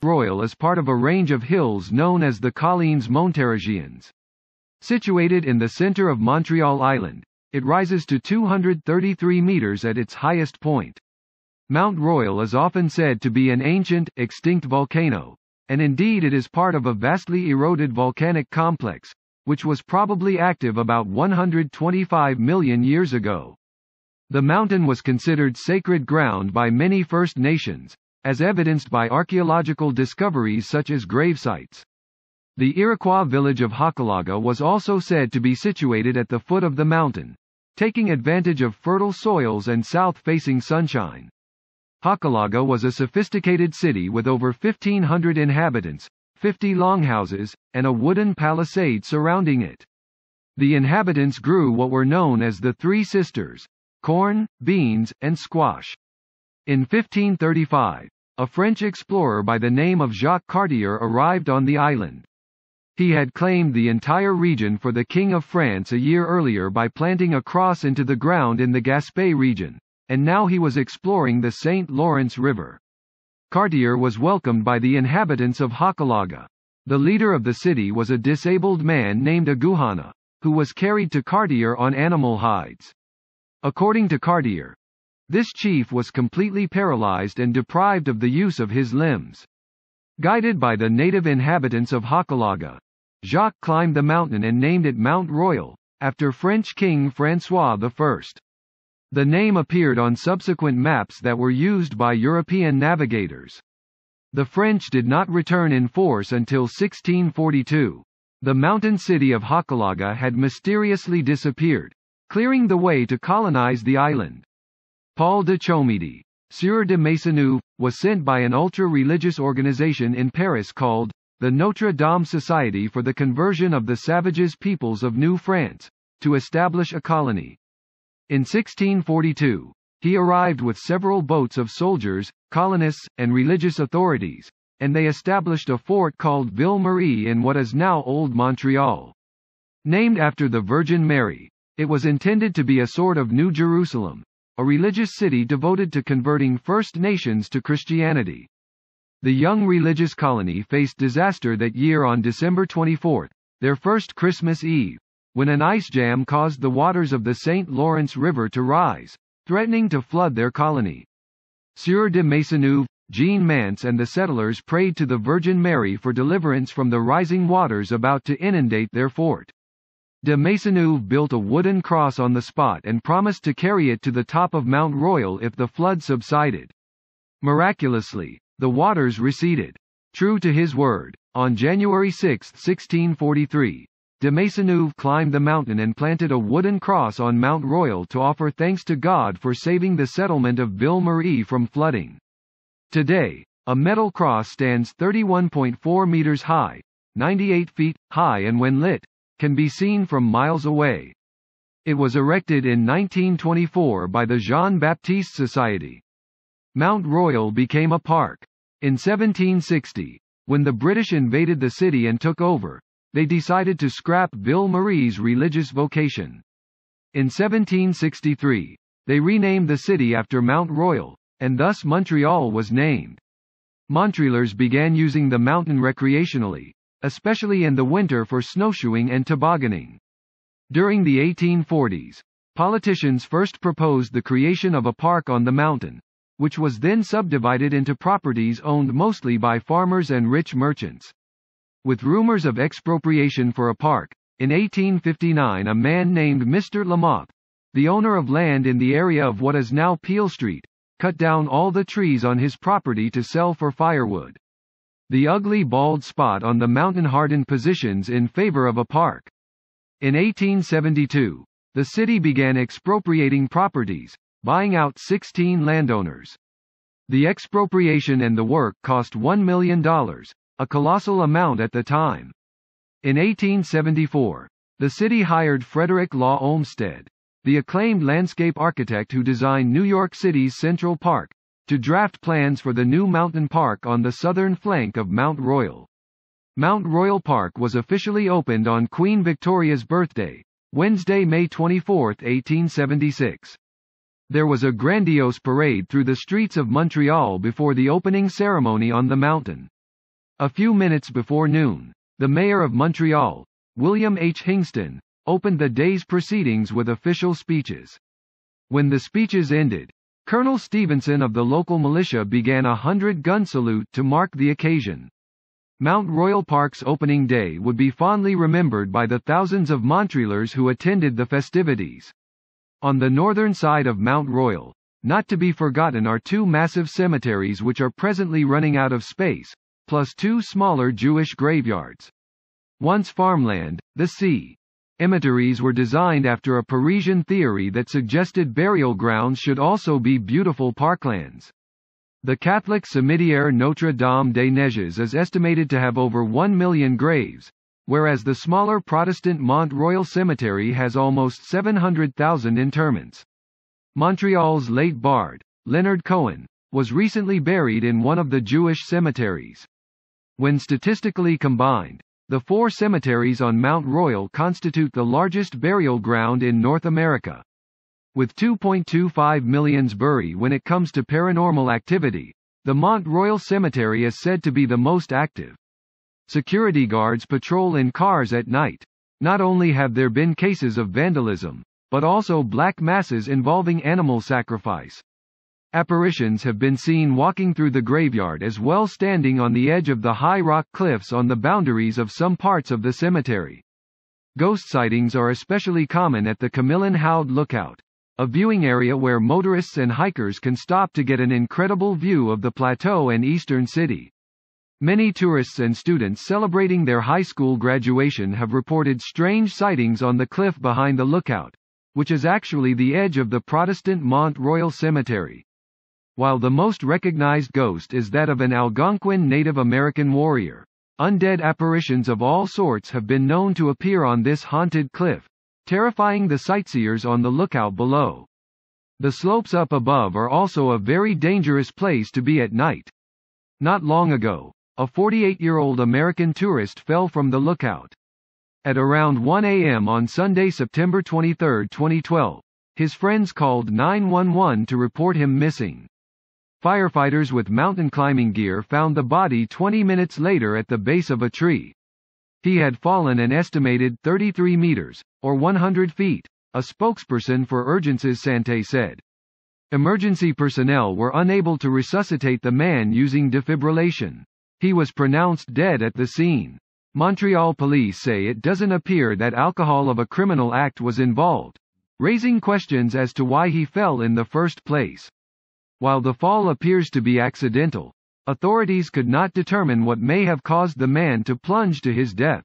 Royal is part of a range of hills known as the Collines Montérégions. Situated in the center of Montreal Island, it rises to 233 meters at its highest point. Mount Royal is often said to be an ancient, extinct volcano, and indeed it is part of a vastly eroded volcanic complex, which was probably active about 125 million years ago. The mountain was considered sacred ground by many First Nations, as evidenced by archaeological discoveries such as grave sites. The Iroquois village of Hochelaga was also said to be situated at the foot of the mountain, taking advantage of fertile soils and south-facing sunshine. Hochelaga was a sophisticated city with over 1,500 inhabitants, 50 longhouses, and a wooden palisade surrounding it. The inhabitants grew what were known as the Three Sisters: corn, beans, and squash. In 1535, a French explorer by the name of Jacques Cartier arrived on the island. He had claimed the entire region for the King of France a year earlier by planting a cross into the ground in the Gaspé region, and now he was exploring the St. Lawrence River. Cartier was welcomed by the inhabitants of Hochelaga. The leader of the city was a disabled man named Aguhana, who was carried to Cartier on animal hides. According to Cartier, this chief was completely paralyzed and deprived of the use of his limbs. Guided by the native inhabitants of Hochelaga, Jacques climbed the mountain and named it Mount Royal, after French King François I. The name appeared on subsequent maps that were used by European navigators. The French did not return in force until 1642. The mountain city of Hochelaga had mysteriously disappeared, clearing the way to colonize the island. Paul de Chomedy, Sieur de Maisonneuve, was sent by an ultra-religious organization in Paris called the Notre Dame Society for the Conversion of the Savages Peoples of New France, to establish a colony. In 1642, he arrived with several boats of soldiers, colonists, and religious authorities, and they established a fort called Ville Marie in what is now Old Montreal. Named after the Virgin Mary, it was intended to be a sort of New Jerusalem, a religious city devoted to converting First Nations to Christianity. The young religious colony faced disaster that year on December 24, their first Christmas Eve, when an ice jam caused the waters of the St. Lawrence River to rise, threatening to flood their colony. Sieur de Maisonneuve, Jean Mance and the settlers prayed to the Virgin Mary for deliverance from the rising waters about to inundate their fort. De Maisonneuve built a wooden cross on the spot and promised to carry it to the top of Mount Royal if the flood subsided. Miraculously, the waters receded. True to his word, on January 6, 1643, de Maisonneuve climbed the mountain and planted a wooden cross on Mount Royal to offer thanks to God for saving the settlement of Ville Marie from flooding. Today, a metal cross stands 31.4 meters high, 98 feet high, and when lit, can be seen from miles away. It was erected in 1924 by the Jean-Baptiste Society. Mount Royal became a park. In 1760, when the British invaded the city and took over, they decided to scrap Ville Marie's religious vocation. In 1763, they renamed the city after Mount Royal, and thus Montreal was named. Montrealers began using the mountain recreationally, especially in the winter for snowshoeing and tobogganing. During the 1840s, politicians first proposed the creation of a park on the mountain, which was then subdivided into properties owned mostly by farmers and rich merchants. With rumors of expropriation for a park, in 1859 a man named Mr. Lamotte, the owner of land in the area of what is now Peel Street, cut down all the trees on his property to sell for firewood. The ugly bald spot on the mountain hardened positions in favor of a park. In 1872, the city began expropriating properties, buying out 16 landowners. The expropriation and the work cost $1 million, a colossal amount at the time. In 1874, the city hired Frederick Law Olmsted, the acclaimed landscape architect who designed New York City's Central Park, to draft plans for the new mountain park on the southern flank of Mount Royal. Mount Royal Park was officially opened on Queen Victoria's birthday, Wednesday, May 24, 1876. There was a grandiose parade through the streets of Montreal before the opening ceremony on the mountain. A few minutes before noon, the mayor of Montreal, William H. Hingston, opened the day's proceedings with official speeches. When the speeches ended, Colonel Stevenson of the local militia began a 100-gun salute to mark the occasion. Mount Royal Park's opening day would be fondly remembered by the thousands of Montrealers who attended the festivities. On the northern side of Mount Royal, not to be forgotten are two massive cemeteries which are presently running out of space, plus two smaller Jewish graveyards. Once farmland, the cemeteries were designed after a Parisian theory that suggested burial grounds should also be beautiful parklands. The Catholic Cimetière Notre Dame des Neiges is estimated to have over 1 million graves, whereas the smaller Protestant Mont Royal Cemetery has almost 700,000 interments. Montreal's late bard, Leonard Cohen, was recently buried in one of the Jewish cemeteries. When statistically combined, the four cemeteries on Mount Royal constitute the largest burial ground in North America. With 2.25 million buried when it comes to paranormal activity, the Mont Royal Cemetery is said to be the most active. Security guards patrol in cars at night. Not only have there been cases of vandalism, but also black masses involving animal sacrifice. Apparitions have been seen walking through the graveyard as well, standing on the edge of the high rock cliffs on the boundaries of some parts of the cemetery. Ghost sightings are especially common at the Camillin Houde Lookout, a viewing area where motorists and hikers can stop to get an incredible view of the plateau and eastern city. Many tourists and students celebrating their high school graduation have reported strange sightings on the cliff behind the lookout, which is actually the edge of the Protestant Mont Royal Cemetery. While the most recognized ghost is that of an Algonquin Native American warrior, undead apparitions of all sorts have been known to appear on this haunted cliff, terrifying the sightseers on the lookout below. The slopes up above are also a very dangerous place to be at night. Not long ago, a 48-year-old American tourist fell from the lookout. At around 1 a.m. on Sunday, September 23, 2012, his friends called 911 to report him missing. Firefighters with mountain climbing gear found the body 20 minutes later at the base of a tree. He had fallen an estimated 33 meters, or 100 feet, a spokesperson for Urgences Santé said. Emergency personnel were unable to resuscitate the man using defibrillation. He was pronounced dead at the scene. Montreal police say it doesn't appear that alcohol of a criminal act was involved, raising questions as to why he fell in the first place. While the fall appears to be accidental, authorities could not determine what may have caused the man to plunge to his death.